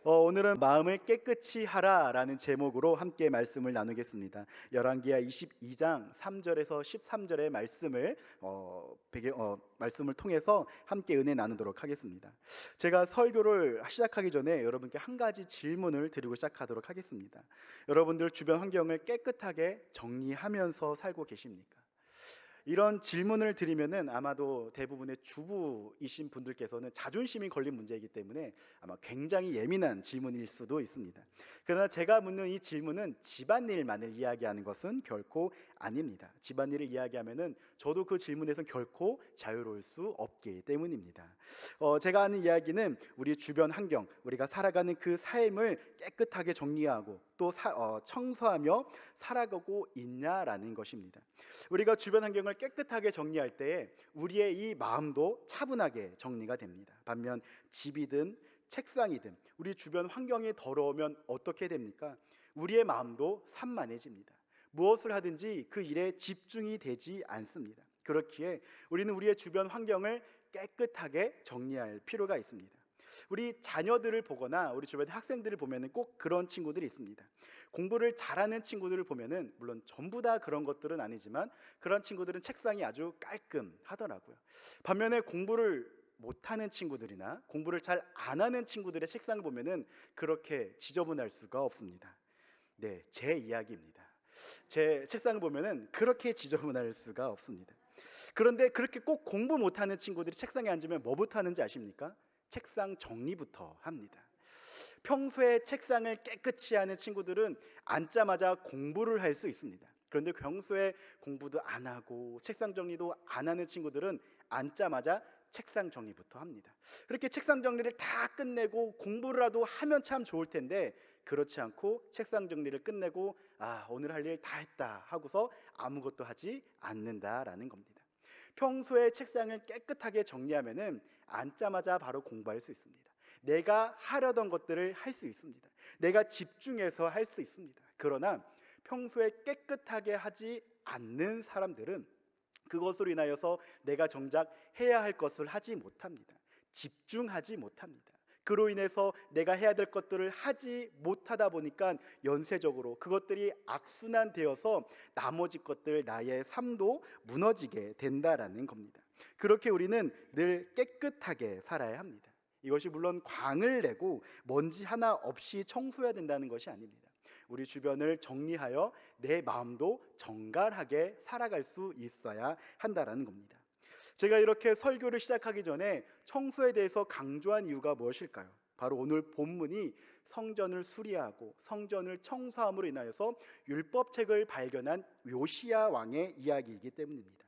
오늘은 마음을 깨끗이 하라라는 제목으로 함께 말씀을 나누겠습니다. 열왕기하 22장 3절에서 13절의 말씀을 통해서 함께 은혜 나누도록 하겠습니다. 제가 설교를 시작하기 전에 여러분께 한 가지 질문을 드리고 시작하도록 하겠습니다. 여러분들 주변 환경을 깨끗하게 정리하면서 살고 계십니까? 이런 질문을 드리면은 아마도 대부분의 주부이신 분들께서는 자존심이 걸린 문제이기 때문에 아마 굉장히 예민한 질문일 수도 있습니다. 그러나 제가 묻는 이 질문은 집안일만을 이야기하는 것은 결코 아닙니다. 집안일을 이야기하면은 저도 그 질문에선 결코 자유로울 수 없기 때문입니다. 제가 하는 이야기는 우리 주변 환경, 우리가 살아가는 그 삶을 깨끗하게 정리하고 또 청소하며 살아가고 있냐라는 것입니다. 우리가 주변 환경을 깨끗하게 정리할 때에 우리의 이 마음도 차분하게 정리가 됩니다. 반면 집이든 책상이든 우리 주변 환경이 더러우면 어떻게 됩니까? 우리의 마음도 산만해집니다. 무엇을 하든지 그 일에 집중이 되지 않습니다. 그렇기에 우리는 우리의 주변 환경을 깨끗하게 정리할 필요가 있습니다. 우리 자녀들을 보거나 우리 주변의 학생들을 보면은 꼭 그런 친구들이 있습니다. 공부를 잘하는 친구들을 보면은 물론 전부 다 그런 것들은 아니지만 그런 친구들은 책상이 아주 깔끔하더라고요. 반면에 공부를 못하는 친구들이나 공부를 잘 안 하는 친구들의 책상을 보면은 그렇게 지저분할 수가 없습니다. 네, 제 이야기입니다. 제 책상을 보면은 그렇게 지저분할 수가 없습니다. 그런데 그렇게 꼭 공부 못하는 친구들이 책상에 앉으면 뭐부터 하는지 아십니까? 책상 정리부터 합니다. 평소에 책상을 깨끗이 하는 친구들은 앉자마자 공부를 할 수 있습니다. 그런데 평소에 공부도 안 하고 책상 정리도 안 하는 친구들은 앉자마자 책상 정리부터 합니다. 그렇게 책상 정리를 다 끝내고 공부라도 하면 참 좋을 텐데 그렇지 않고 책상 정리를 끝내고 오늘 할 일 다 했다 하고서 아무것도 하지 않는다라는 겁니다. 평소에 책상을 깨끗하게 정리하면은 앉자마자 바로 공부할 수 있습니다. 내가 하려던 것들을 할 수 있습니다. 내가 집중해서 할 수 있습니다. 그러나 평소에 깨끗하게 하지 않는 사람들은 그것으로 인하여서 내가 정작 해야 할 것을 하지 못합니다. 집중하지 못합니다. 그로 인해서 내가 해야 될 것들을 하지 못하다 보니까 연쇄적으로 그것들이 악순환되어서 나머지 것들 나의 삶도 무너지게 된다라는 겁니다. 그렇게 우리는 늘 깨끗하게 살아야 합니다. 이것이 물론 광을 내고 먼지 하나 없이 청소해야 된다는 것이 아닙니다. 우리 주변을 정리하여 내 마음도 정갈하게 살아갈 수 있어야 한다라는 겁니다. 제가 이렇게 설교를 시작하기 전에 청소에 대해서 강조한 이유가 무엇일까요? 바로 오늘 본문이 성전을 수리하고 성전을 청소함으로 인하여서 율법책을 발견한 요시야 왕의 이야기이기 때문입니다.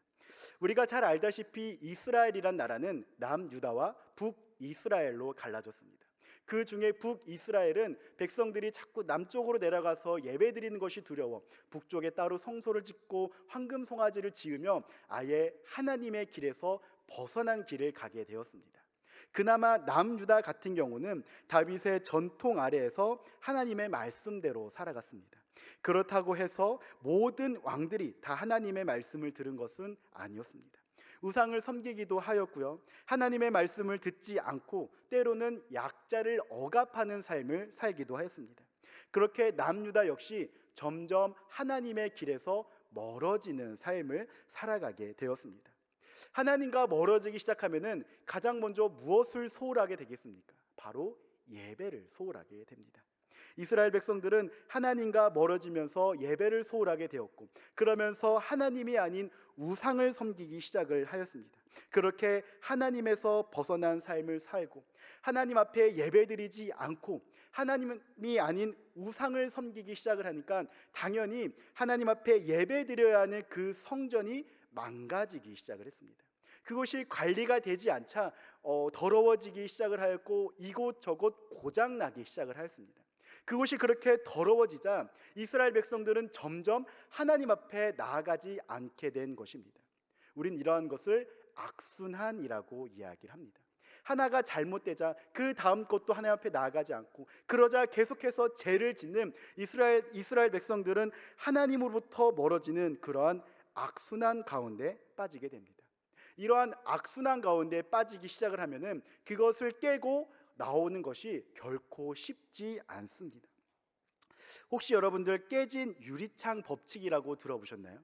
우리가 잘 알다시피 이스라엘이란 나라는 남유다와 북이스라엘로 갈라졌습니다. 그 중에 북이스라엘은 백성들이 자꾸 남쪽으로 내려가서 예배드리는 것이 두려워 북쪽에 따로 성소를 짓고 황금 송아지를 지으며 아예 하나님의 길에서 벗어난 길을 가게 되었습니다. 그나마 남유다 같은 경우는 다윗의 전통 아래에서 하나님의 말씀대로 살아갔습니다. 그렇다고 해서 모든 왕들이 다 하나님의 말씀을 들은 것은 아니었습니다. 우상을 섬기기도 하였고요, 하나님의 말씀을 듣지 않고 때로는 약자를 억압하는 삶을 살기도 하였습니다. 그렇게 남유다 역시 점점 하나님의 길에서 멀어지는 삶을 살아가게 되었습니다. 하나님과 멀어지기 시작하면은 가장 먼저 무엇을 소홀하게 되겠습니까? 바로 예배를 소홀하게 됩니다. 이스라엘 백성들은 하나님과 멀어지면서 예배를 소홀하게 되었고 그러면서 하나님이 아닌 우상을 섬기기 시작을 하였습니다. 그렇게 하나님에서 벗어난 삶을 살고 하나님 앞에 예배드리지 않고 하나님이 아닌 우상을 섬기기 시작을 하니까 당연히 하나님 앞에 예배드려야 하는 그 성전이 망가지기 시작을 했습니다. 그것이 관리가 되지 않자 더러워지기 시작을 하였고 이곳저곳 고장나기 시작을 하였습니다. 그곳이 그렇게 더러워지자 이스라엘 백성들은 점점 하나님 앞에 나아가지 않게 된 것입니다. 우린 이러한 것을 악순환이라고 이야기를 합니다. 하나가 잘못되자 그 다음 것도 하나님 앞에 나아가지 않고 그러자 계속해서 죄를 짓는 이스라엘 백성들은 하나님으로부터 멀어지는 그러한 악순환 가운데 빠지게 됩니다. 이러한 악순환 가운데 빠지기 시작을 하면은 그것을 깨고 나오는 것이 결코 쉽지 않습니다. 혹시 여러분들 깨진 유리창 법칙이라고 들어보셨나요?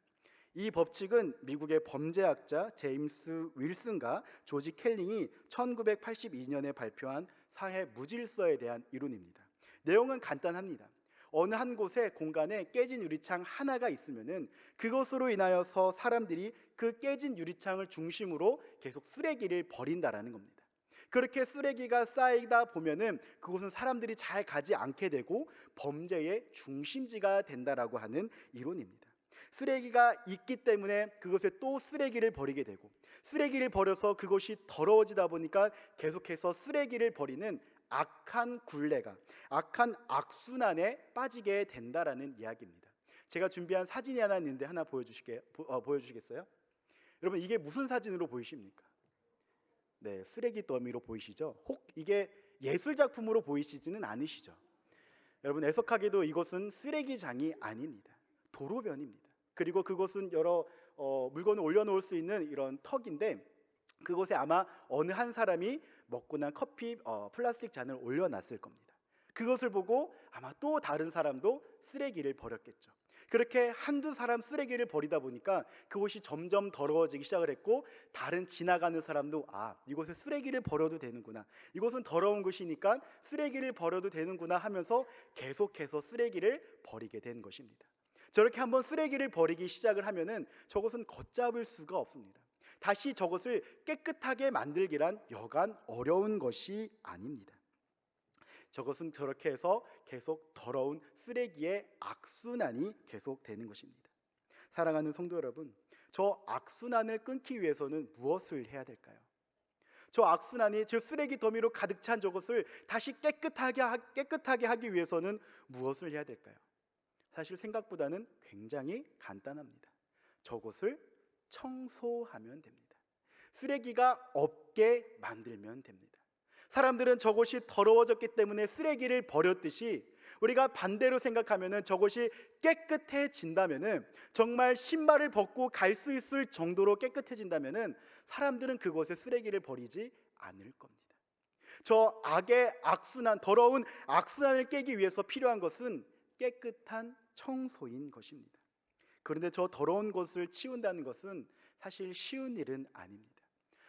이 법칙은 미국의 범죄학자 제임스 윌슨과 조지 켈링이 1982년에 발표한 사회 무질서에 대한 이론입니다. 내용은 간단합니다. 어느 한 곳에 공간에 깨진 유리창 하나가 있으면은 그것으로 인하여서 사람들이 그 깨진 유리창을 중심으로 계속 쓰레기를 버린다라는 겁니다. 그렇게 쓰레기가 쌓이다 보면은 그곳은 사람들이 잘 가지 않게 되고 범죄의 중심지가 된다라고 하는 이론입니다. 쓰레기가 있기 때문에 그것에 또 쓰레기를 버리게 되고, 쓰레기를 버려서 그것이 더러워지다 보니까 계속해서 쓰레기를 버리는 악한 굴레가, 악한 악순환에 빠지게 된다라는 이야기입니다. 제가 준비한 사진이 하나 있는데 하나 보여주시겠어요? 여러분, 이게 무슨 사진으로 보이십니까? 네, 쓰레기 더미로 보이시죠? 혹 이게 예술 작품으로 보이시지는 않으시죠? 여러분, 애석하게도 이것은 쓰레기장이 아닙니다. 도로변입니다. 그리고 그곳은 여러 물건을 올려놓을 수 있는 이런 턱인데, 그곳에 아마 어느 한 사람이 먹고 난 커피 플라스틱 잔을 올려놨을 겁니다. 그것을 보고 아마 또 다른 사람도 쓰레기를 버렸겠죠. 그렇게 한두 사람 쓰레기를 버리다 보니까 그곳이 점점 더러워지기 시작을 했고, 다른 지나가는 사람도 이곳에 쓰레기를 버려도 되는구나, 이곳은 더러운 곳이니까 쓰레기를 버려도 되는구나 하면서 계속해서 쓰레기를 버리게 된 것입니다. 저렇게 한번 쓰레기를 버리기 시작을 하면은 저것은 걷잡을 수가 없습니다. 다시 저것을 깨끗하게 만들기란 여간 어려운 것이 아닙니다. 저것은 저렇게 해서 계속 더러운 쓰레기의 악순환이 계속되는 것입니다. 사랑하는 성도 여러분, 저 악순환을 끊기 위해서는 무엇을 해야 될까요? 저 악순환이, 저 쓰레기 더미로 가득 찬 저것을 다시 깨끗하게 하기 위해서는 무엇을 해야 될까요? 사실 생각보다는 굉장히 간단합니다. 저것을 청소하면 됩니다. 쓰레기가 없게 만들면 됩니다. 사람들은 저것이 더러워졌기 때문에 쓰레기를 버렸듯이, 우리가 반대로 생각하면은 저것이 깨끗해진다면은, 정말 신발을 벗고 갈 수 있을 정도로 깨끗해진다면은 사람들은 그곳에 쓰레기를 버리지 않을 겁니다. 저 악의 악순환, 더러운 악순환을 깨기 위해서 필요한 것은 깨끗한 청소인 것입니다. 그런데 저 더러운 것을 치운다는 것은 사실 쉬운 일은 아닙니다.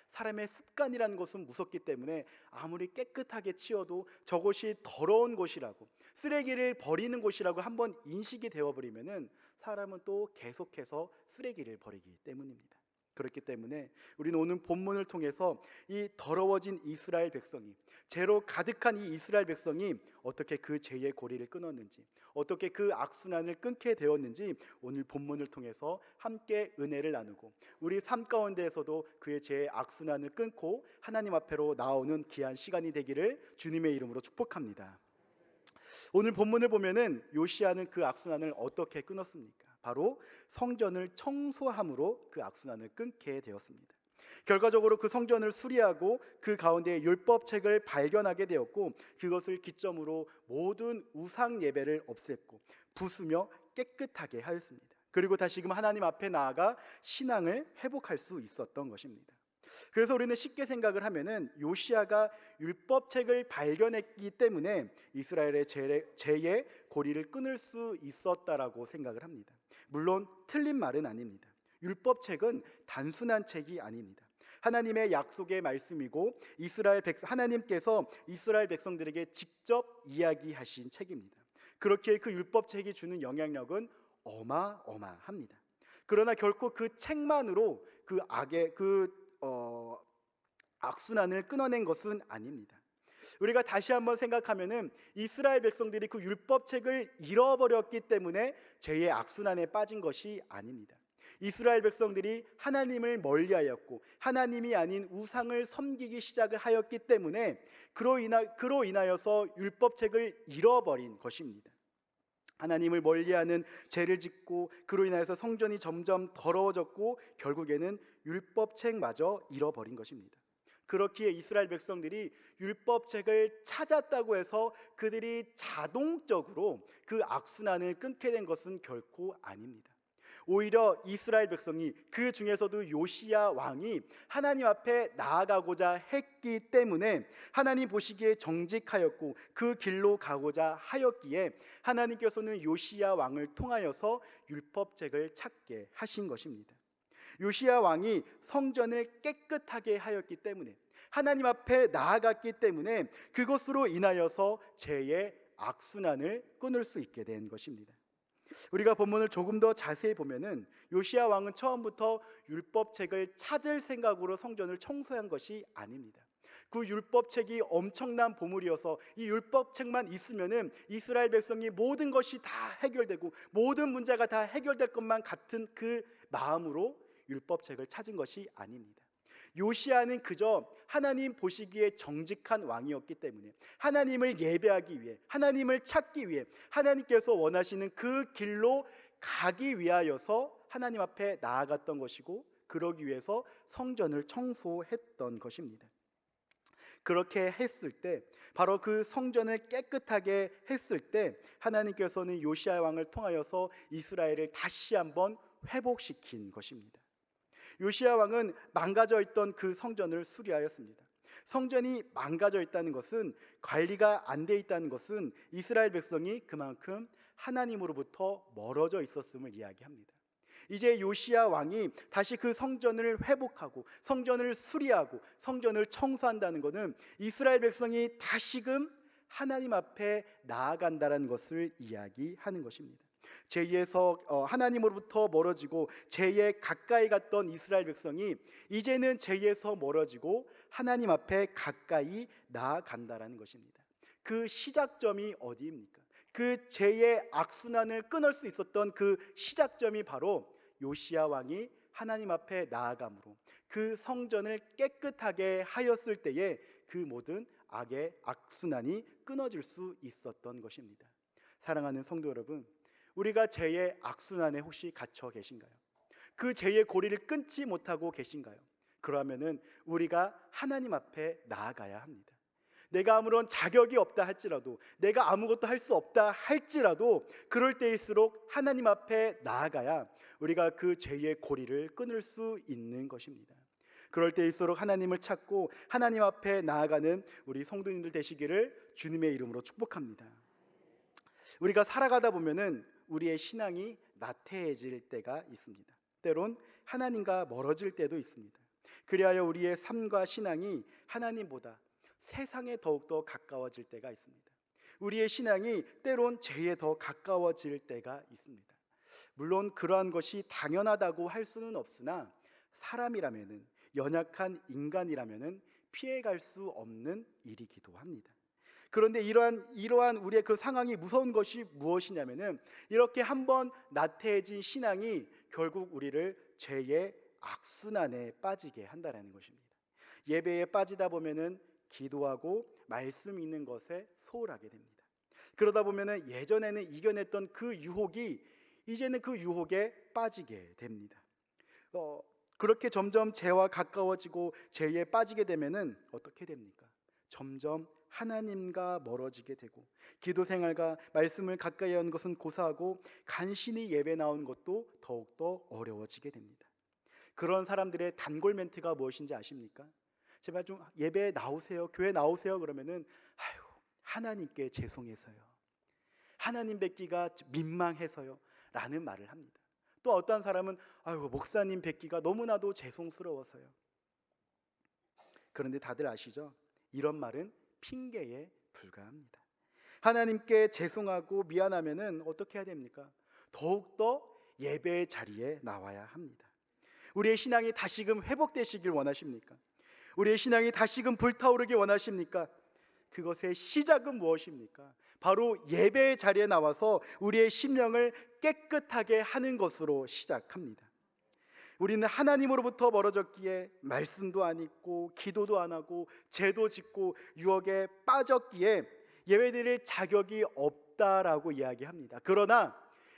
사람의 습관이라는 것은 무섭기 때문에 아무리 깨끗하게 치워도 저것이 더러운 곳이라고, 쓰레기를 버리는 곳이라고 한번 인식이 되어버리면은 사람은 또 계속해서 쓰레기를 버리기 때문입니다. 그렇기 때문에 우리는 오늘 본문을 통해서 이 더러워진 이스라엘 백성이, 죄로 가득한 이 이스라엘 백성이 어떻게 그 죄의 고리를 끊었는지, 어떻게 그 악순환을 끊게 되었는지 오늘 본문을 통해서 함께 은혜를 나누고, 우리 삶 가운데에서도 그의 죄의 악순환을 끊고 하나님 앞으로 나오는 귀한 시간이 되기를 주님의 이름으로 축복합니다. 오늘 본문을 보면은 요시야는 그 악순환을 어떻게 끊었습니까? 바로 성전을 청소함으로 그 악순환을 끊게 되었습니다. 결과적으로 그 성전을 수리하고 그 가운데 율법책을 발견하게 되었고, 그것을 기점으로 모든 우상 예배를 없앴고 부수며 깨끗하게 하였습니다. 그리고 다시금 하나님 앞에 나아가 신앙을 회복할 수 있었던 것입니다. 그래서 우리는 쉽게 생각을 하면은 요시야가 율법책을 발견했기 때문에 이스라엘의 죄의 고리를 끊을 수 있었다라고 생각을 합니다. 물론 틀린 말은 아닙니다. 율법책은 단순한 책이 아닙니다. 하나님의 약속의 말씀이고 하나님께서 이스라엘 백성들에게 직접 이야기하신 책입니다. 그렇게 그 율법책이 주는 영향력은 어마어마합니다. 그러나 결코 그 책만으로 그 악순환을 끊어낸 것은 아닙니다. 우리가 다시 한번 생각하면은 이스라엘 백성들이 그 율법책을 잃어버렸기 때문에 죄의 악순환에 빠진 것이 아닙니다. 이스라엘 백성들이 하나님을 멀리하였고 하나님이 아닌 우상을 섬기기 시작을 하였기 때문에 그로 인하여서 율법책을 잃어버린 것입니다. 하나님을 멀리하는 죄를 짓고 그로 인하여서 성전이 점점 더러워졌고 결국에는 율법책마저 잃어버린 것입니다. 그렇기에 이스라엘 백성들이 율법책을 찾았다고 해서 그들이 자동적으로 그 악순환을 끊게 된 것은 결코 아닙니다. 오히려 이스라엘 백성이, 그 중에서도 요시야 왕이 하나님 앞에 나아가고자 했기 때문에, 하나님 보시기에 정직하였고 그 길로 가고자 하였기에 하나님께서는 요시야 왕을 통하여서 율법책을 찾게 하신 것입니다. 요시야 왕이 성전을 깨끗하게 하였기 때문에, 하나님 앞에 나아갔기 때문에 그것으로 인하여서 죄의 악순환을 끊을 수 있게 된 것입니다. 우리가 본문을 조금 더 자세히 보면은 요시야 왕은 처음부터 율법책을 찾을 생각으로 성전을 청소한 것이 아닙니다. 그 율법책이 엄청난 보물이어서 이 율법책만 있으면은 이스라엘 백성이 모든 것이 다 해결되고 모든 문제가 다 해결될 것만 같은 그 마음으로 율법책을 찾은 것이 아닙니다. 요시야는 그저 하나님 보시기에 정직한 왕이었기 때문에 하나님을 예배하기 위해, 하나님을 찾기 위해, 하나님께서 원하시는 그 길로 가기 위하여서 하나님 앞에 나아갔던 것이고, 그러기 위해서 성전을 청소했던 것입니다. 그렇게 했을 때, 바로 그 성전을 깨끗하게 했을 때 하나님께서는 요시야 왕을 통하여서 이스라엘을 다시 한번 회복시킨 것입니다. 요시야 왕은 망가져 있던 그 성전을 수리하였습니다. 성전이 망가져 있다는 것은, 관리가 안 돼 있다는 것은 이스라엘 백성이 그만큼 하나님으로부터 멀어져 있었음을 이야기합니다. 이제 요시야 왕이 다시 그 성전을 회복하고 성전을 수리하고 성전을 청소한다는 것은 이스라엘 백성이 다시금 하나님 앞에 나아간다는 것을 이야기하는 것입니다. 죄에서 하나님으로부터 멀어지고 죄에 가까이 갔던 이스라엘 백성이 이제는 죄에서 멀어지고 하나님 앞에 가까이 나아간다라는 것입니다. 그 시작점이 어디입니까? 그 죄의 악순환을 끊을 수 있었던 그 시작점이 바로 요시야 왕이 하나님 앞에 나아감으로, 그 성전을 깨끗하게 하였을 때에 그 모든 악의 악순환이 끊어질 수 있었던 것입니다. 사랑하는 성도 여러분, 우리가 죄의 악순환에 혹시 갇혀 계신가요? 그 죄의 고리를 끊지 못하고 계신가요? 그러면은 우리가 하나님 앞에 나아가야 합니다. 내가 아무런 자격이 없다 할지라도, 내가 아무것도 할 수 없다 할지라도 그럴 때일수록 하나님 앞에 나아가야 우리가 그 죄의 고리를 끊을 수 있는 것입니다. 그럴 때일수록 하나님을 찾고 하나님 앞에 나아가는 우리 성도님들 되시기를 주님의 이름으로 축복합니다. 우리가 살아가다 보면은 우리의 신앙이 나태해질 때가 있습니다. 때론 하나님과 멀어질 때도 있습니다. 그리하여 우리의 삶과 신앙이 하나님보다 세상에 더욱더 가까워질 때가 있습니다. 우리의 신앙이 때론 죄에 더 가까워질 때가 있습니다. 물론 그러한 것이 당연하다고 할 수는 없으나 사람이라면은, 연약한 인간이라면은 피해갈 수 없는 일이기도 합니다. 그런데 이러한 우리의 그 상황이 무서운 것이 무엇이냐면은, 이렇게 한번 나태해진 신앙이 결국 우리를 죄의 악순환에 빠지게 한다라는 것입니다. 예배에 빠지다 보면은 기도하고 말씀 있는 것에 소홀하게 됩니다. 그러다 보면은 예전에는 이겨냈던 그 유혹이 이제는 그 유혹에 빠지게 됩니다. 그렇게 점점 죄와 가까워지고 죄에 빠지게 되면은 어떻게 됩니까? 점점 하나님과 멀어지게 되고, 기도 생활과 말씀을 가까이 하는 것은 고사하고 간신히 예배 나오는 것도 더욱더 어려워지게 됩니다. 그런 사람들의 단골 멘트가 무엇인지 아십니까? 제발 좀 예배에 나오세요, 교회 나오세요. 그러면은 아이고, 하나님께 죄송해서요, 하나님 뵙기가 민망해서요 라는 말을 합니다. 또 어떤 사람은 아이고, 목사님 뵙기가 너무나도 죄송스러워서요. 그런데 다들 아시죠? 이런 말은 핑계에 불과합니다. 하나님께 죄송하고 미안하면은 어떻게 해야 됩니까? 더욱더 예배의 자리에 나와야 합니다. 우리의 신앙이 다시금 회복되시길 원하십니까? 우리의 신앙이 다시금 불타오르길 원하십니까? 그것의 시작은 무엇입니까? 바로 예배의 자리에 나와서 우리의 심령을 깨끗하게 하는 것으로 시작합니다. 우리는 하나님으로부터 멀어졌기에 말씀도 안 읽고 기도도 안 하고 죄도 짓고 유혹에 빠졌기에 예배드릴 자격이 없다라고 이야기합니다. 그러나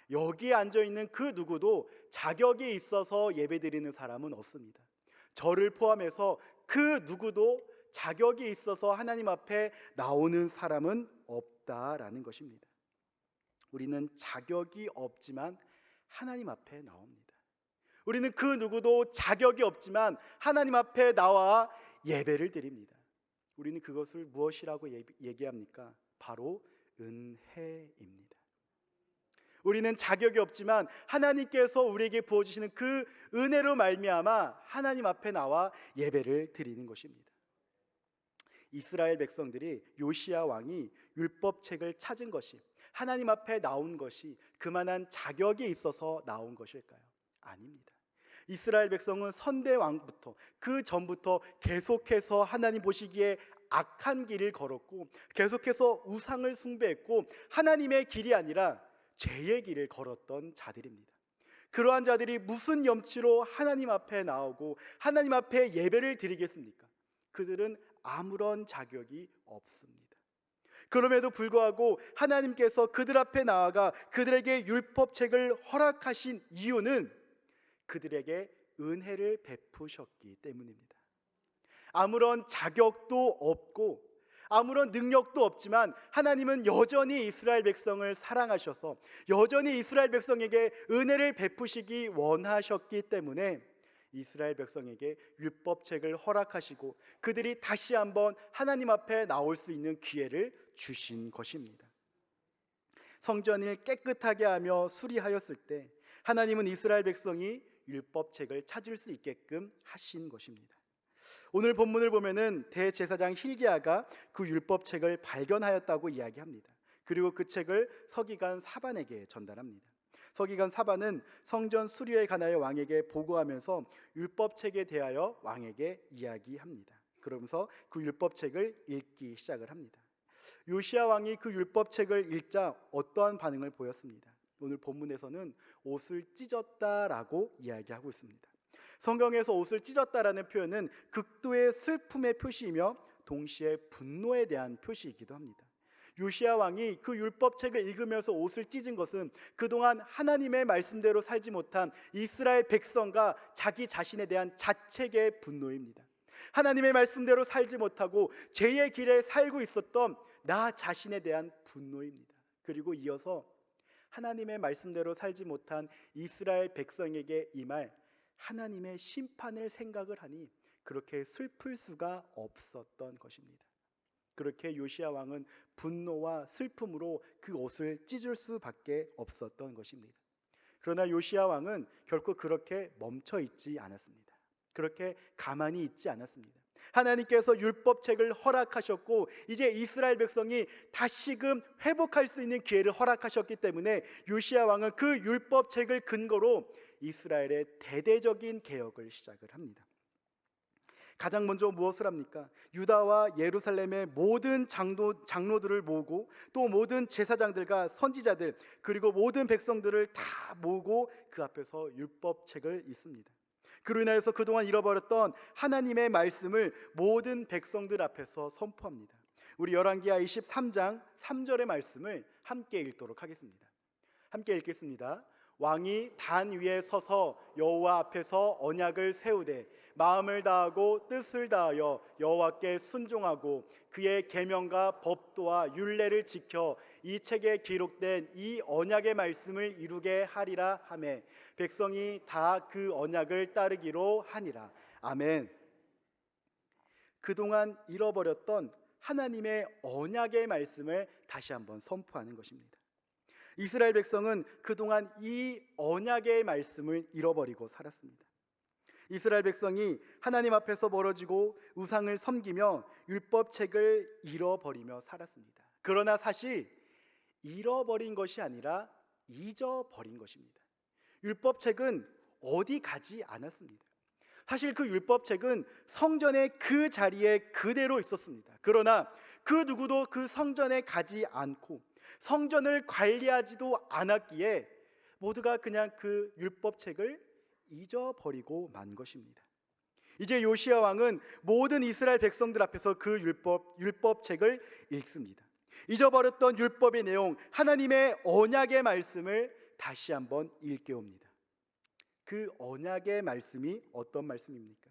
여기에 앉아있는 그 누구도 자격이 있어서 예배드리는 사람은 없습니다. 저를 포함해서 그 누구도 자격이 있어서 하나님 앞에 나오는 사람은 없다라는 것입니다. 우리는 자격이 없지만 하나님 앞에 나옵니다. 우리는 그 누구도 자격이 없지만 하나님 앞에 나와 예배를 드립니다. 우리는 그것을 무엇이라고 얘기합니까? 바로 은혜입니다. 우리는 자격이 없지만 하나님께서 우리에게 부어주시는 그 은혜로 말미암아 하나님 앞에 나와 예배를 드리는 것입니다. 이스라엘 백성들이 요시야 왕이 율법책을 찾은 것이, 하나님 앞에 나온 것이 그만한 자격이 있어서 나온 것일까요? 아닙니다. 이스라엘 백성은 선대 왕부터 그 전부터 계속해서 하나님 보시기에 악한 길을 걸었고, 계속해서 우상을 숭배했고, 하나님의 길이 아니라 죄의 길을 걸었던 자들입니다. 그러한 자들이 무슨 염치로 하나님 앞에 나오고 하나님 앞에 예배를 드리겠습니까? 그들은 아무런 자격이 없습니다. 그럼에도 불구하고 하나님께서 그들 앞에 나아가 그들에게 율법책을 허락하신 이유는 그들에게 은혜를 베푸셨기 때문입니다. 아무런 자격도 없고 아무런 능력도 없지만 하나님은 여전히 이스라엘 백성을 사랑하셔서 여전히 이스라엘 백성에게 은혜를 베푸시기 원하셨기 때문에 이스라엘 백성에게 율법책을 허락하시고 그들이 다시 한번 하나님 앞에 나올 수 있는 기회를 주신 것입니다. 성전을 깨끗하게 하며 수리하였을 때 하나님은 이스라엘 백성이 율법책을 찾을 수 있게끔 하신 것입니다. 오늘 본문을 보면은 대제사장 hil기야가 그 율법책을 발견하였다고 이야기합니다. 그리고 그 책을 서기관 사반에게 전달합니다. 서기관 사반은 성전 수리에 관하여 왕에게 보고하면서 율법책에 대하여 왕에게 이야기합니다. 그러면서 그 율법책을 읽기 시작을 합니다. 요시야 왕이 그 율법책을 읽자 어떠한 반응을 보였습니다. 오늘 본문에서는 옷을 찢었다라고 이야기하고 있습니다. 성경에서 옷을 찢었다라는 표현은 극도의 슬픔의 표시이며 동시에 분노에 대한 표시이기도 합니다. 요시야 왕이 그 율법책을 읽으면서 옷을 찢은 것은 그동안 하나님의 말씀대로 살지 못한 이스라엘 백성과 자기 자신에 대한 자책의 분노입니다. 하나님의 말씀대로 살지 못하고 죄의 길에 살고 있었던 나 자신에 대한 분노입니다. 그리고 이어서 하나님의 말씀대로 살지 못한 이스라엘 백성에게 임할 하나님의 심판을 생각을 하니 그렇게 슬플 수가 없었던 것입니다. 그렇게 요시야 왕은 분노와 슬픔으로 그 옷을 찢을 수밖에 없었던 것입니다. 그러나 요시야 왕은 결코 그렇게 멈춰 있지 않았습니다. 그렇게 가만히 있지 않았습니다. 하나님께서 율법책을 허락하셨고 이제 이스라엘 백성이 다시금 회복할 수 있는 기회를 허락하셨기 때문에 요시야 왕은 그 율법책을 근거로 이스라엘의 대대적인 개혁을 시작을 합니다. 가장 먼저 무엇을 합니까? 유다와 예루살렘의 모든 장로들을 모으고 또 모든 제사장들과 선지자들 그리고 모든 백성들을 다 모으고 그 앞에서 율법책을 읽습니다. 그로 인하여서 그동안 잃어버렸던 하나님의 말씀을 모든 백성들 앞에서 선포합니다. 우리 열왕기하 23장 3절의 말씀을 함께 읽도록 하겠습니다. 함께 읽겠습니다. 왕이 단 위에 서서 여호와 앞에서 언약을 세우되 마음을 다하고 뜻을 다하여 여호와께 순종하고 그의 계명과 법도와 율례를 지켜 이 책에 기록된 이 언약의 말씀을 이루게 하리라 하매 백성이 다 그 언약을 따르기로 하니라. 아멘. 그동안 잃어버렸던 하나님의 언약의 말씀을 다시 한번 선포하는 것입니다. 이스라엘 백성은 그동안 이 언약의 말씀을 잃어버리고 살았습니다. 이스라엘 백성이 하나님 앞에서 멀어지고 우상을 섬기며 율법책을 잃어버리며 살았습니다. 그러나 사실 잃어버린 것이 아니라 잊어버린 것입니다. 율법책은 어디 가지 않았습니다. 사실 그 율법책은 성전의 그 자리에 그대로 있었습니다. 그러나 그 누구도 그 성전에 가지 않고 성전을 관리하지도 않았기에 모두가 그냥 그 율법책을 잊어버리고 만 것입니다. 이제 요시야 왕은 모든 이스라엘 백성들 앞에서 그 율법책을 읽습니다. 잊어버렸던 율법의 내용, 하나님의 언약의 말씀을 다시 한번 일깨웁니다. 그 언약의 말씀이 어떤 말씀입니까?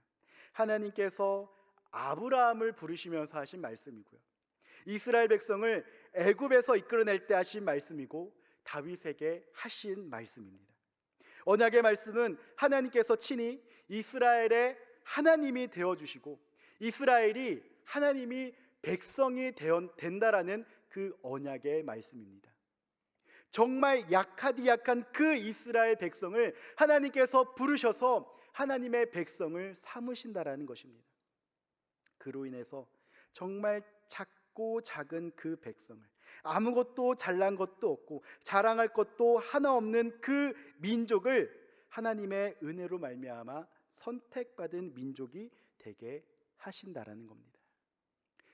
하나님께서 아브라함을 부르시면서 하신 말씀이고요. 이스라엘 백성을 애굽에서 이끌어낼 때 하신 말씀이고 다윗에게 하신 말씀입니다. 언약의 말씀은 하나님께서 친히 이스라엘의 하나님이 되어주시고 이스라엘이 하나님이 백성이 된다라는 그 언약의 말씀입니다. 정말 약하디 약한 그 이스라엘 백성을 하나님께서 부르셔서 하나님의 백성을 삼으신다라는 것입니다. 그로 인해서 정말 작고 작은 그 백성을, 아무것도 잘난 것도 없고 자랑할 것도 하나 없는 그 민족을 하나님의 은혜로 말미암아 선택받은 민족이 되게 하신다라는 겁니다.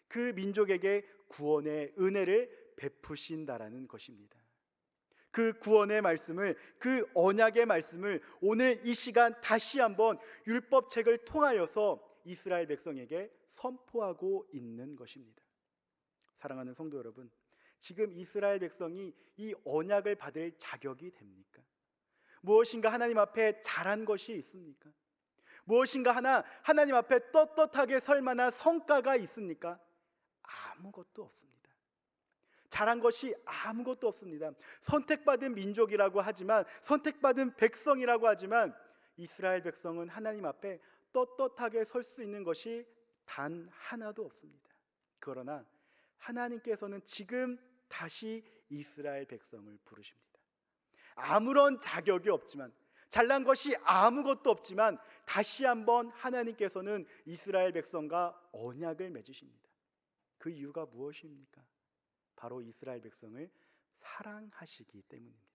그 민족에게 구원의 은혜를 베푸신다라는 것입니다. 그 구원의 말씀을, 그 언약의 말씀을 오늘 이 시간 다시 한번 율법책을 통하여서 이스라엘 백성에게 선포하고 있는 것입니다. 사랑하는 성도 여러분, 지금 이스라엘 백성이 이 언약을 받을 자격이 됩니까? 무엇인가 하나님 앞에 잘한 것이 있습니까? 무엇인가 하나님 앞에 떳떳하게 설 만한 성과가 있습니까? 아무것도 없습니다. 잘한 것이 아무것도 없습니다. 선택받은 민족이라고 하지만, 선택받은 백성이라고 하지만 이스라엘 백성은 하나님 앞에 떳떳하게 설 수 있는 것이 단 하나도 없습니다. 그러나 하나님께서는 지금 다시 이스라엘 백성을 부르십니다. 아무런 자격이 없지만, 잘난 것이 아무것도 없지만 다시 한번 하나님께서는 이스라엘 백성과 언약을 맺으십니다. 그 이유가 무엇입니까? 바로 이스라엘 백성을 사랑하시기 때문입니다.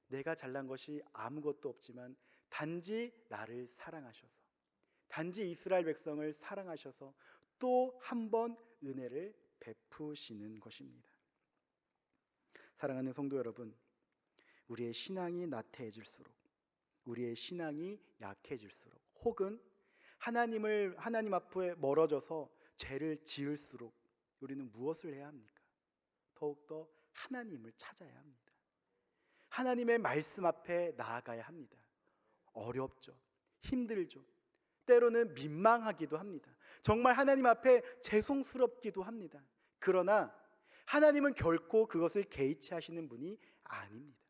내가 잘난 것이 아무것도 없지만 단지 나를 사랑하셔서, 단지 이스라엘 백성을 사랑하셔서 또 한 번 은혜를 베푸시는 것입니다. 사랑하는 성도 여러분, 우리의 신앙이 나태해질수록, 우리의 신앙이 약해질수록, 혹은 하나님 앞에 멀어져서 죄를 지을수록 우리는 무엇을 해야 합니까? 더욱더 하나님을 찾아야 합니다. 하나님의 말씀 앞에 나아가야 합니다. 어렵죠. 힘들죠. 때로는 민망하기도 합니다. 정말 하나님 앞에 죄송스럽기도 합니다. 그러나 하나님은 결코 그것을 개의치 하시는 분이 아닙니다.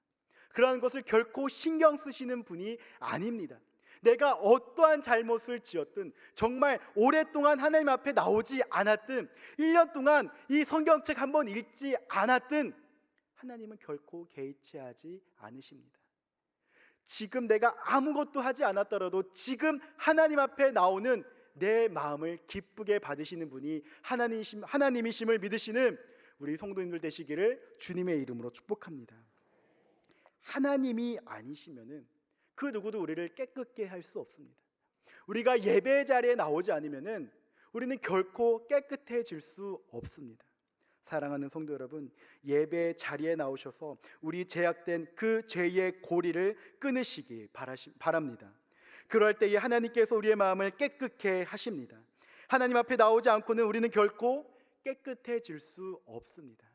그러한 것을 결코 신경 쓰시는 분이 아닙니다. 내가 어떠한 잘못을 지었든, 정말 오랫동안 하나님 앞에 나오지 않았든, 1년 동안 이 성경책 한번 읽지 않았든 하나님은 결코 개의치 하지 않으십니다. 지금 내가 아무것도 하지 않았더라도 지금 하나님 앞에 나오는 내 마음을 기쁘게 받으시는 분이 하나님이심을 믿으시는 우리 성도님들 되시기를 주님의 이름으로 축복합니다. 하나님이 아니시면은 그 누구도 우리를 깨끗게 할 수 없습니다. 우리가 예배 자리에 나오지 않으면은 우리는 결코 깨끗해질 수 없습니다. 사랑하는 성도 여러분, 예배 자리에 나오셔서 우리 죄악된 그 죄의 고리를 끊으시기 바랍니다. 그럴 때에 하나님께서 우리의 마음을 깨끗게 하십니다. 하나님 앞에 나오지 않고는 우리는 결코 깨끗해질 수 없습니다.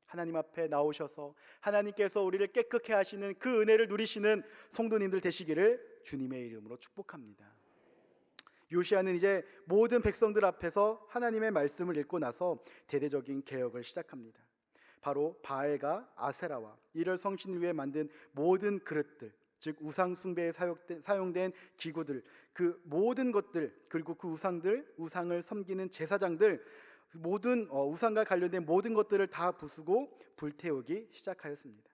하나님 앞에 나오셔서 하나님께서 우리를 깨끗게 하시는 그 은혜를 누리시는 성도님들 되시기를 주님의 이름으로 축복합니다. 요시야는 이제 모든 백성들 앞에서 하나님의 말씀을 읽고 나서 대대적인 개혁을 시작합니다. 바로 바알과 아세라와 이를 성신을 위해 만든 모든 그릇들, 즉 우상 숭배에 사용된 기구들, 그 모든 것들, 그리고 그 우상을 섬기는 제사장들, 모든 우상과 관련된 모든 것들을 다 부수고 불태우기 시작하였습니다.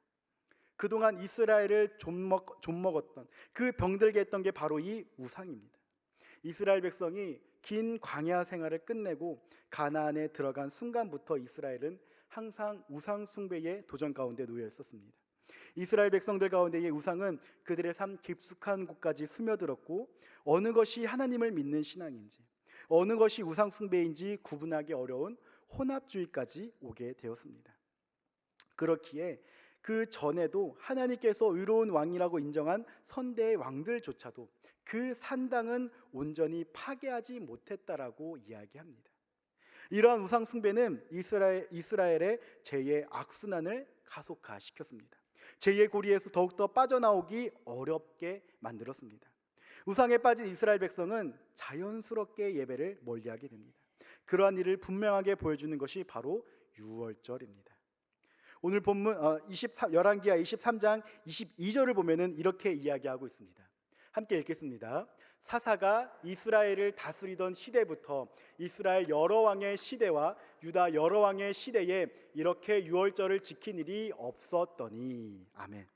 그동안 이스라엘을 좀먹었던 그 병들게 했던 게 바로 이 우상입니다. 이스라엘 백성이 긴 광야 생활을 끝내고 가나안에 들어간 순간부터 이스라엘은 항상 우상 숭배의 도전 가운데 놓여 있었습니다. 이스라엘 백성들 가운데의 우상은 그들의 삶 깊숙한 곳까지 스며들었고, 어느 것이 하나님을 믿는 신앙인지, 어느 것이 우상 숭배인지 구분하기 어려운 혼합주의까지 오게 되었습니다. 그렇기에 그 전에도 하나님께서 의로운 왕이라고 인정한 선대의 왕들조차도 그 산당은 온전히 파괴하지 못했다라고 이야기합니다. 이러한 우상 숭배는 이스라엘의 죄의 악순환을 가속화시켰습니다. 죄의 고리에서 더욱더 빠져나오기 어렵게 만들었습니다. 우상에 빠진 이스라엘 백성은 자연스럽게 예배를 멀리하게 됩니다. 그러한 일을 분명하게 보여주는 것이 바로 유월절입니다. 오늘 본문 열왕기하 23장 22절을 보면은 이렇게 이야기하고 있습니다. 함께 읽겠습니다. 사사가 이스라엘을 다스리던 시대부터 이스라엘 여러 왕의 시대와 유다 여러 왕의 시대에 이렇게 유월절을 지킨 일이 없었더니. 아멘.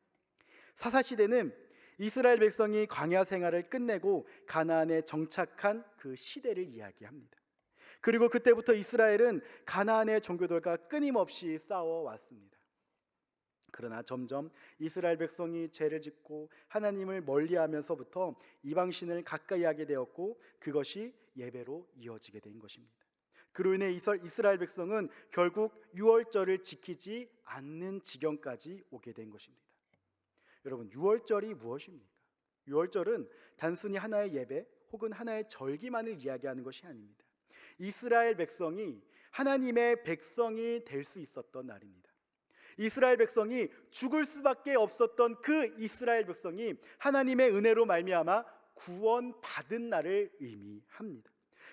사사 시대는 이스라엘 백성이 광야 생활을 끝내고 가나안에 정착한 그 시대를 이야기합니다. 그리고 그때부터 이스라엘은 가나안의 종교들과 끊임없이 싸워왔습니다. 그러나 점점 이스라엘 백성이 죄를 짓고 하나님을 멀리하면서부터 이방신을 가까이 하게 되었고 그것이 예배로 이어지게 된 것입니다. 그로 인해 이스라엘 백성은 결국 유월절을 지키지 않는 지경까지 오게 된 것입니다. 여러분, 유월절이 무엇입니까? 유월절은 단순히 하나의 예배 혹은 하나의 절기만을 이야기하는 것이 아닙니다. 이스라엘 백성이 하나님의 백성이 될 수 있었던 날입니다. 이스라엘 백성이 죽을 수밖에 없었던 그 이스라엘 백성이 하나님의 은혜로 말미암아 구원받은 날을 의미합니다.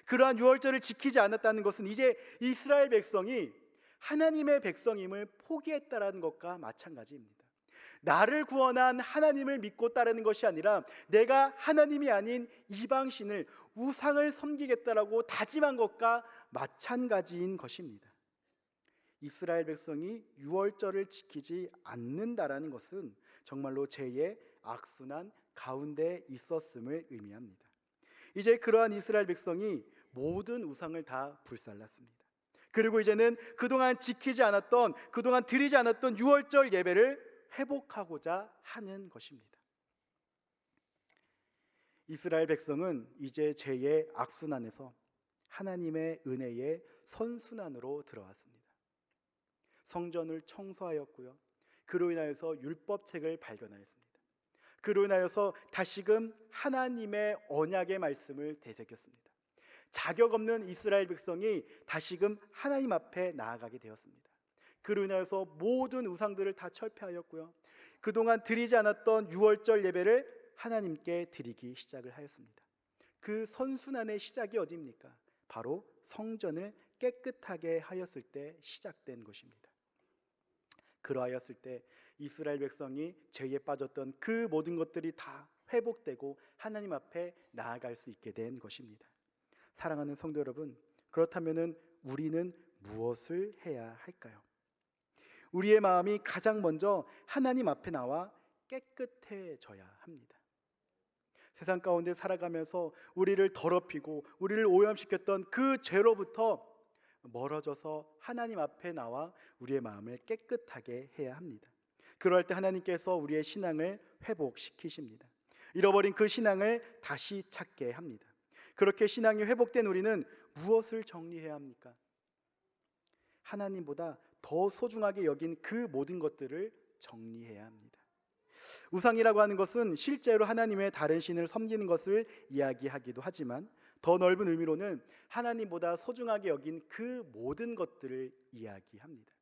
그러한 유월절을 지키지 않았다는 것은 이제 이스라엘 백성이 하나님의 백성임을 포기했다는 것과 마찬가지입니다. 나를 구원한 하나님을 믿고 따르는 것이 아니라 내가 하나님이 아닌 이방신을, 우상을 섬기겠다라고 다짐한 것과 마찬가지인 것입니다. 이스라엘 백성이 유월절을 지키지 않는다라는 것은 정말로 죄의 악순환 가운데 있었음을 의미합니다. 이제 그러한 이스라엘 백성이 모든 우상을 다 불살랐습니다. 그리고 이제는 그동안 지키지 않았던, 그동안 드리지 않았던 유월절 예배를 회복하고자 하는 것입니다. 이스라엘 백성은 이제 죄의 악순환에서 하나님의 은혜의 선순환으로 들어왔습니다. 성전을 청소하였고요. 그로 인하여서 율법책을 발견하였습니다. 그로 인하여서 다시금 하나님의 언약의 말씀을 되새겼습니다. 자격 없는 이스라엘 백성이 다시금 하나님 앞에 나아가게 되었습니다. 그로 인하여서 모든 우상들을 다 철폐하였고요. 그동안 드리지 않았던 유월절 예배를 하나님께 드리기 시작을 하였습니다. 그 선순환의 시작이 어디입니까? 바로 성전을 깨끗하게 하였을 때 시작된 것입니다. 그러하였을 때 이스라엘 백성이 죄에 빠졌던 그 모든 것들이 다 회복되고 하나님 앞에 나아갈 수 있게 된 것입니다. 사랑하는 성도 여러분, 그렇다면 우리는 무엇을 해야 할까요? 우리의 마음이 가장 먼저 하나님 앞에 나와 깨끗해져야 합니다. 세상 가운데 살아가면서 우리를 더럽히고 우리를 오염시켰던 그 죄로부터 멀어져서 하나님 앞에 나와 우리의 마음을 깨끗하게 해야 합니다. 그럴 때 하나님께서 우리의 신앙을 회복시키십니다. 잃어버린 그 신앙을 다시 찾게 합니다. 그렇게 신앙이 회복된 우리는 무엇을 정리해야 합니까? 하나님보다 더 소중하게 여긴 그 모든 것들을 정리해야 합니다. 우상이라고 하는 것은 실제로 하나님의 다른 신을 섬기는 것을 이야기하기도 하지만 더 넓은 의미로는 하나님보다 소중하게 여긴 그 모든 것들을 이야기합니다.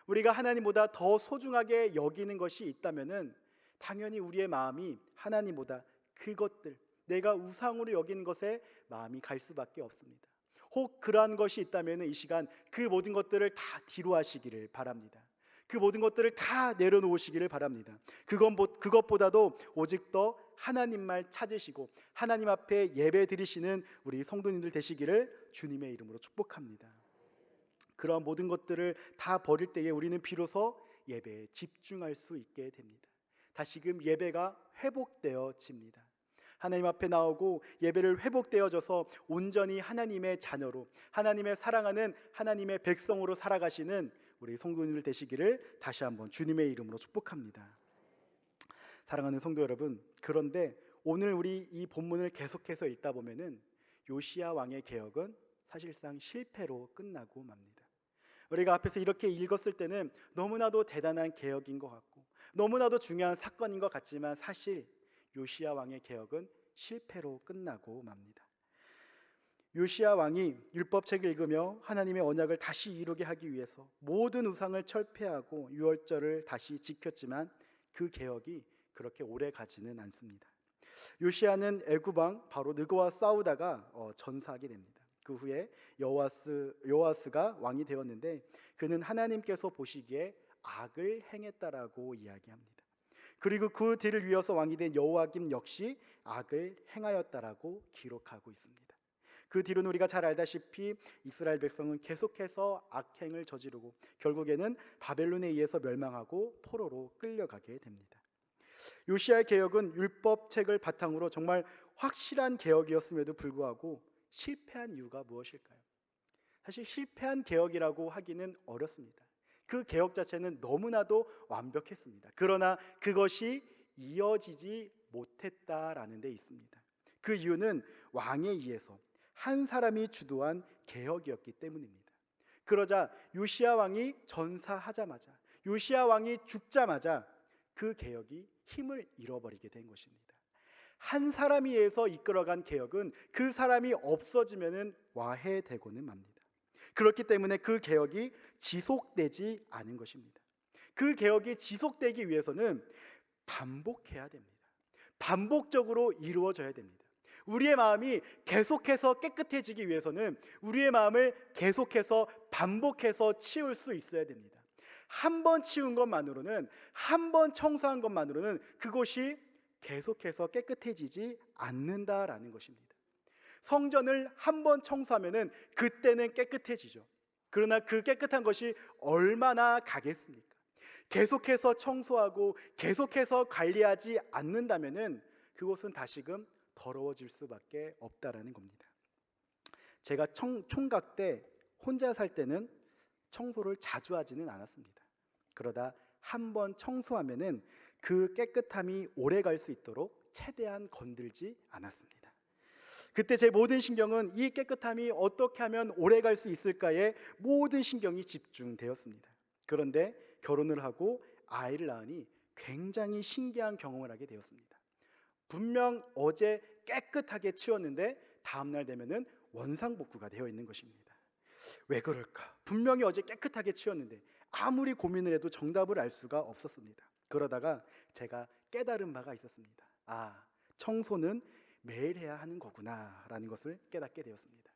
우리가 하나님보다 더 소중하게 여기는 것이 있다면은 당연히 우리의 마음이 하나님보다 그것들, 내가 우상으로 여기는 것에 마음이 갈 수밖에 없습니다. 혹 그러한 것이 있다면 이 시간 그 모든 것들을 다 뒤로 하시기를 바랍니다. 그 모든 것들을 다 내려놓으시기를 바랍니다. 그것보다도 오직 더 하나님 말 찾으시고 하나님 앞에 예배 드리시는 우리 성도님들 되시기를 주님의 이름으로 축복합니다. 그러한 모든 것들을 다 버릴 때에 우리는 비로소 예배에 집중할 수 있게 됩니다. 다시금 예배가 회복되어집니다. 하나님 앞에 나오고 예배를 회복되어져서 온전히 하나님의 자녀로, 하나님의 사랑하는 하나님의 백성으로 살아가시는 우리 성도님들 되시기를 다시 한번 주님의 이름으로 축복합니다. 사랑하는 성도 여러분, 그런데 오늘 우리 이 본문을 계속해서 읽다 보면은 요시야 왕의 개혁은 사실상 실패로 끝나고 맙니다. 우리가 앞에서 이렇게 읽었을 때는 너무나도 대단한 개혁인 것 같고 너무나도 중요한 사건인 것 같지만 사실 요시야 왕의 개혁은 실패로 끝나고 맙니다. 요시야 왕이 율법책을 읽으며 하나님의 언약을 다시 이루게 하기 위해서 모든 우상을 철폐하고 유월절을 다시 지켰지만 그 개혁이 그렇게 오래 가지는 않습니다. 요시야는 애굽 왕 바로 느고와 싸우다가 전사하게 됩니다. 그 후에 여호아스가 왕이 되었는데 그는 하나님께서 보시기에 악을 행했다라고 이야기합니다. 그리고 그 뒤를 이어서 왕이 된 여호야김 역시 악을 행하였다라고 기록하고 있습니다. 그 뒤로는 우리가 잘 알다시피 이스라엘 백성은 계속해서 악행을 저지르고 결국에는 바벨론에 의해서 멸망하고 포로로 끌려가게 됩니다. 요시야의 개혁은 율법책을 바탕으로 정말 확실한 개혁이었음에도 불구하고 실패한 이유가 무엇일까요? 사실 실패한 개혁이라고 하기는 어렵습니다. 그 개혁 자체는 너무나도 완벽했습니다. 그러나 그것이 이어지지 못했다라는 데 있습니다. 그 이유는 왕에 의해서 한 사람이 주도한 개혁이었기 때문입니다. 그러자 요시야 왕이 전사하자마자, 요시야 왕이 죽자마자 그 개혁이 힘을 잃어버리게 된 것입니다. 한 사람에 의해서 이끌어간 개혁은 그 사람이 없어지면은 와해되고는 맙니다. 그렇기 때문에 그 개혁이 지속되지 않은 것입니다. 그 개혁이 지속되기 위해서는 반복해야 됩니다. 반복적으로 이루어져야 됩니다. 우리의 마음이 계속해서 깨끗해지기 위해서는 우리의 마음을 계속해서 반복해서 치울 수 있어야 됩니다. 한 번 치운 것만으로는, 한 번 청소한 것만으로는 그것이 계속해서 깨끗해지지 않는다라는 것입니다. 성전을 한 번 청소하면은 그때는 깨끗해지죠. 그러나 그 깨끗한 것이 얼마나 가겠습니까? 계속해서 청소하고 계속해서 관리하지 않는다면은 그것은 다시금 더러워질 수밖에 없다라는 겁니다. 제가 총각 때 혼자 살 때는 청소를 자주 하지는 않았습니다. 그러다 한 번 청소하면은 그 깨끗함이 오래 갈 수 있도록 최대한 건들지 않았습니다. 그때 제 모든 신경은 이 깨끗함이 어떻게 하면 오래 갈 수 있을까에 모든 신경이 집중되었습니다. 그런데 결혼을 하고 아이를 낳으니 굉장히 신기한 경험을 하게 되었습니다. 분명 어제 깨끗하게 치웠는데 다음날 되면은 원상복구가 되어 있는 것입니다. 왜 그럴까? 분명히 어제 깨끗하게 치웠는데 아무리 고민을 해도 정답을 알 수가 없었습니다. 그러다가 제가 깨달은 바가 있었습니다. 아, 청소는 매일 해야 하는 거구나 라는 것을 깨닫게 되었습니다.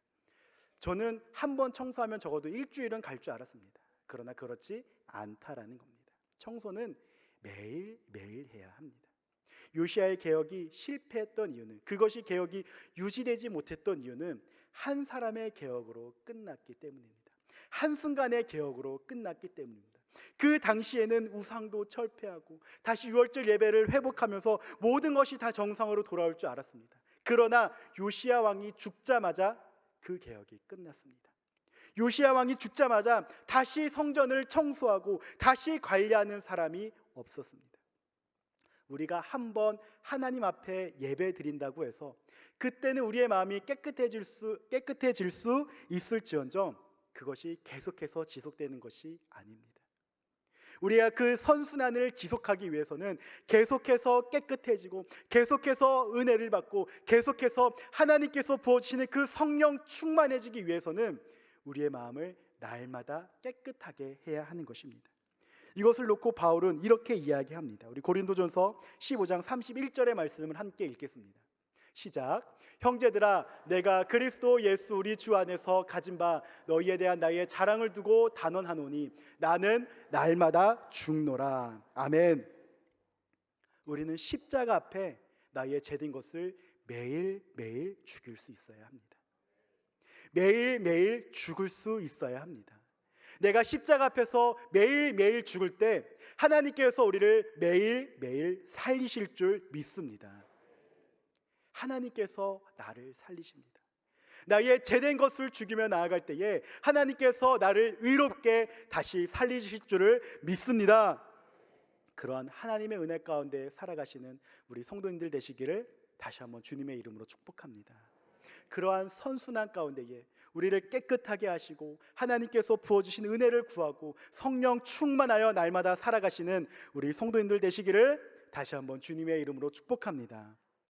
저는 한 번 청소하면 적어도 일주일은 갈 줄 알았습니다. 그러나 그렇지 않다라는 겁니다. 청소는 매일매일 해야 합니다. 요시야의 개혁이 실패했던 이유는, 그것이 개혁이 유지되지 못했던 이유는 한 사람의 개혁으로 끝났기 때문입니다. 한순간의 개혁으로 끝났기 때문입니다. 그 당시에는 우상도 철폐하고 다시 유월절 예배를 회복하면서 모든 것이 다 정상으로 돌아올 줄 알았습니다. 그러나 요시야 왕이 죽자마자 그 개혁이 끝났습니다. 요시야 왕이 죽자마자 다시 성전을 청소하고 다시 관리하는 사람이 없었습니다. 우리가 한번 하나님 앞에 예배 드린다고 해서 그때는 우리의 마음이 깨끗해질 수 있을지언정 그것이 계속해서 지속되는 것이 아닙니다. 우리가 그 선순환을 지속하기 위해서는 계속해서 깨끗해지고 계속해서 은혜를 받고 계속해서 하나님께서 부어주시는 그 성령 충만해지기 위해서는 우리의 마음을 날마다 깨끗하게 해야 하는 것입니다. 이것을 놓고 바울은 이렇게 이야기합니다. 우리 고린도전서 15장 31절의 말씀을 함께 읽겠습니다. 시작. 형제들아, 내가 그리스도 예수 우리 주 안에서 가진 바 너희에 대한 나의 자랑을 두고 단언하노니 나는 날마다 죽노라. 아멘. 우리는 십자가 앞에 나의 죄된 것을 매일매일 죽일 수 있어야 합니다. 매일매일 죽을 수 있어야 합니다. 내가 십자가 앞에서 매일매일 죽을 때 하나님께서 우리를 매일매일 살리실 줄 믿습니다. 하나님께서 나를 살리십니다. 나의 죄된 것을 죽이며 나아갈 때에 하나님께서 나를 의롭게 다시 살리실 줄을 믿습니다. 그러한 하나님의 은혜 가운데 살아가시는 우리 성도님들 되시기를 다시 한번 주님의 이름으로 축복합니다. 그러한 선순환 가운데에 우리를 깨끗하게 하시고 하나님께서 부어주신 은혜를 구하고 성령 충만하여 날마다 살아가시는 우리 성도님들 되시기를 다시 한번 주님의 이름으로 축복합니다.